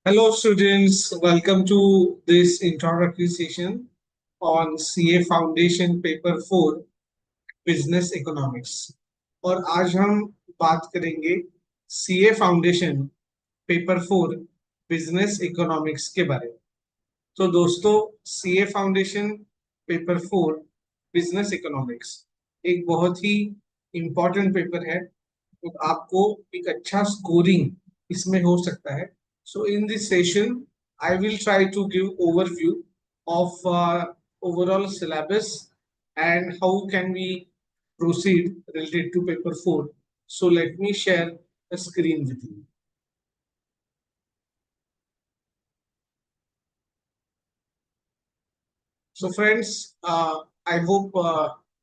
Hello students, welcome to this introductory session on CA Foundation paper 4 business economics. और आज हम बात करेंगे CA foundation paper 4 business economics के बारे में। तो दोस्तों, CA foundation paper 4 business economics एक बहुत ही इम्पोर्टेंट पेपर है। तो आपको एक अच्छा स्कोरिंग इसमें हो सकता है। So in this session, I will try to give overview of overall syllabus and how can we proceed related to paper 4. So let me share the screen with you. So friends, I hope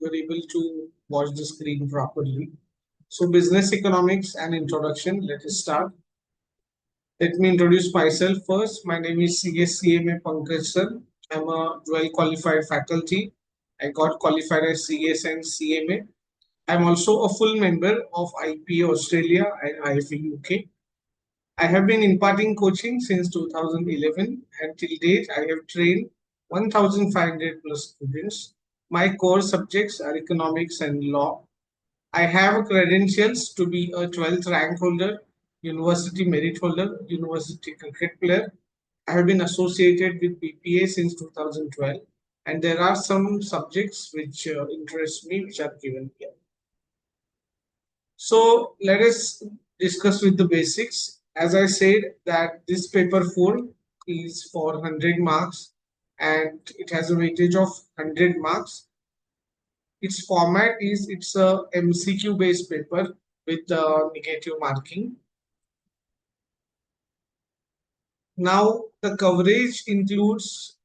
you're able to watch the screen properly. So business economics and introduction, let us start. Let me introduce myself first. My name is CS-CMA Pankaj Sir. I'm a dual qualified faculty. I got qualified as CS and CMA. I'm also a full member of IPA Australia and IFA UK. I have been imparting coaching since 2011 and till date I have trained 1,500 plus students. My core subjects are economics and law. I have credentials to be a 12th rank holder, university merit holder, university cricket player. I have been associated with BPA since 2012, and there are some subjects which interest me, which are given here. So let us discuss with the basics. As I said that this paper 4 is for 100 marks and it has a weightage of 100 marks. Its format is it's a MCQ based paper with negative marking. Now the coverage includes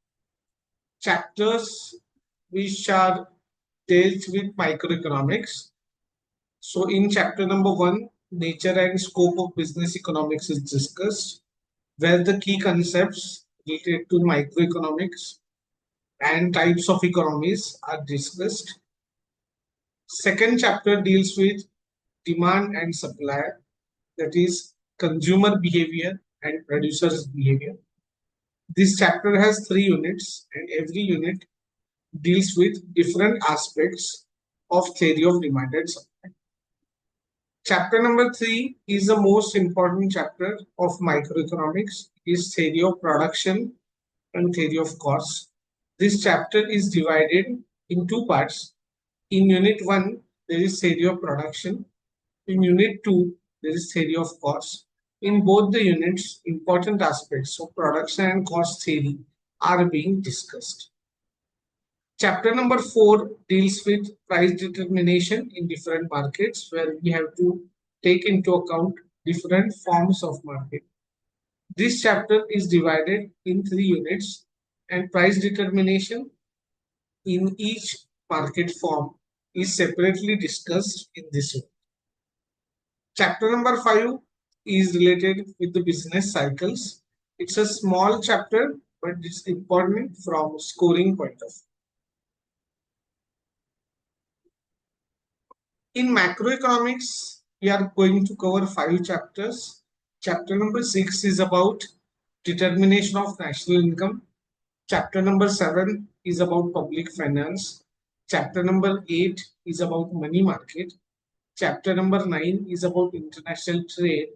chapters which are dealt with microeconomics. So in chapter number 1, nature and scope of business economics is discussed, where the key concepts related to microeconomics and types of economies are discussed. Second chapter deals with demand and supply, that is consumer behavior and producers behavior. This chapter has 3 units and every unit deals with different aspects of theory of demand and supply. Chapter number 3 is the most important chapter of microeconomics, is theory of production and theory of cost. This chapter is divided in 2 parts. In unit 1, there is theory of production. In unit 2, there is theory of cost. In both the units, important aspects of production and cost theory are being discussed. Chapter number 4 deals with price determination in different markets, where we have to take into account different forms of market. This chapter is divided in 3 units, and price determination in each market form is separately discussed in this unit. Chapter number 5 is related with the business cycles. It's a small chapter, but it's important from scoring point of view. In macroeconomics, we are going to cover 5 chapters. Chapter number 6 is about determination of national income. Chapter number 7 is about public finance. Chapter number 8 is about money market. Chapter number 9 is about international trade.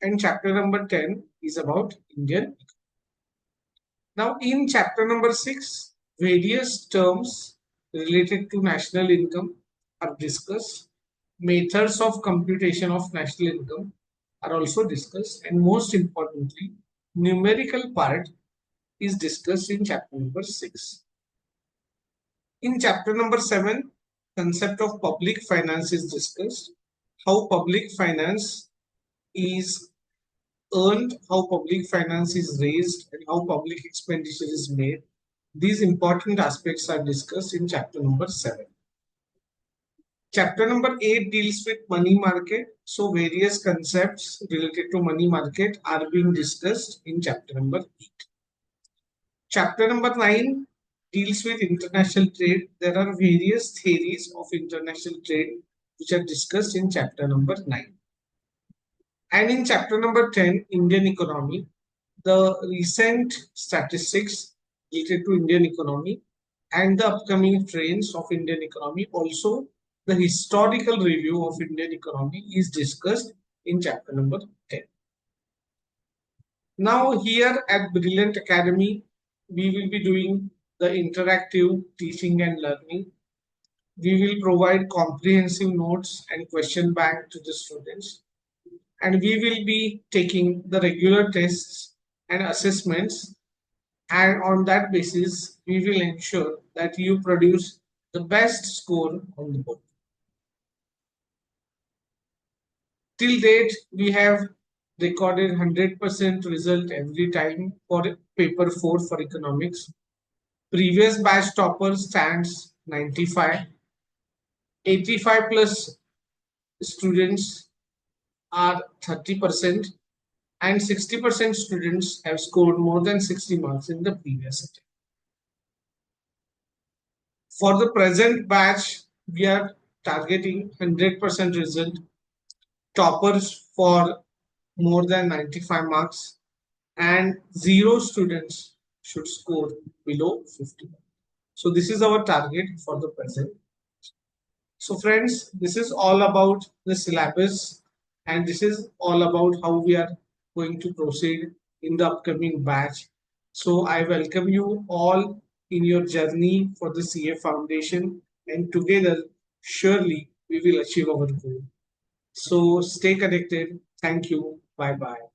And chapter number 10 is about Indian economy. Now, in chapter number 6, various terms related to national income are discussed. Methods of computation of national income are also discussed, and most importantly, numerical part is discussed in chapter number 6. In chapter number 7, concept of public finance is discussed, how public finance is earned, how public finance is raised, and how public expenditure is made. These important aspects are discussed in chapter number 7. Chapter number 8 deals with money market. So various concepts related to money market are being discussed in chapter number 8. Chapter number 9 deals with international trade. There are various theories of international trade which are discussed in chapter number 9. And in chapter number 10, Indian economy, the recent statistics related to Indian economy and the upcoming trends of Indian economy. Also, the historical review of Indian economy is discussed in chapter number 10. Now, here at Brilliant Academy, we will be doing the interactive teaching and learning. We will provide comprehensive notes and question bank to the students, and we will be taking the regular tests and assessments, and on that basis we will ensure that you produce the best score on the board. Till date we have recorded 100% result every time for paper 4 for economics. Previous batch topper stands 95. 85 plus students are 30%, and 60% students have scored more than 60 marks in the previous attempt. For the present batch, we are targeting 100% result, toppers for more than 95 marks, and zero students should score below 50. So this is our target for the present. So friends, this is all about the syllabus, and this is all about how we are going to proceed in the upcoming batch. So I welcome you all in your journey for the CA Foundation, and together surely we will achieve our goal. So stay connected. Thank you. Bye bye.